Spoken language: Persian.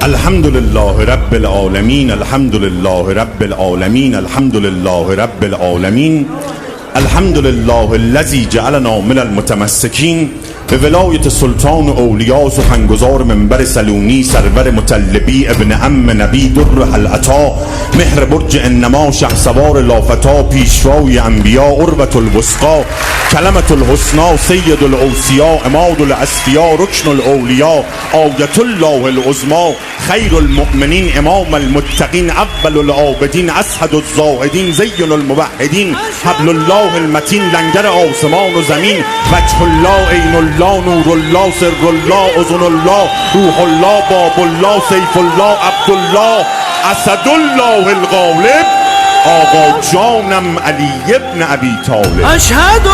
الحمد لله رب العالمين، الحمد لله رب العالمين، الحمد لله رب العالمين، الحمد لله الذي جعلنا من المتمسكين به ولایت سلطان اولیا سخنگزار منبر سلونی سرور مطلبی ابن عم نبی در حلعتا مهر برج انما شهسوار لافتا پیشوای انبیا عروة الوثقی کلمة الحسنی سید الاوصیا عماد الاصفیا رکن الاولیا آیة الله العظمی خیر المؤمنین امام المتقین اول العابدین اسعد الزاهدین زین الموحدین حبل الله المتین لنگر آسمان و زمین وجه الله عین الله نور الله سر الله اذن الله روح الله باب الله سیف الله عبدالله اسد الله الغالب آقا جانم علی ابن ابی طالب. اشهد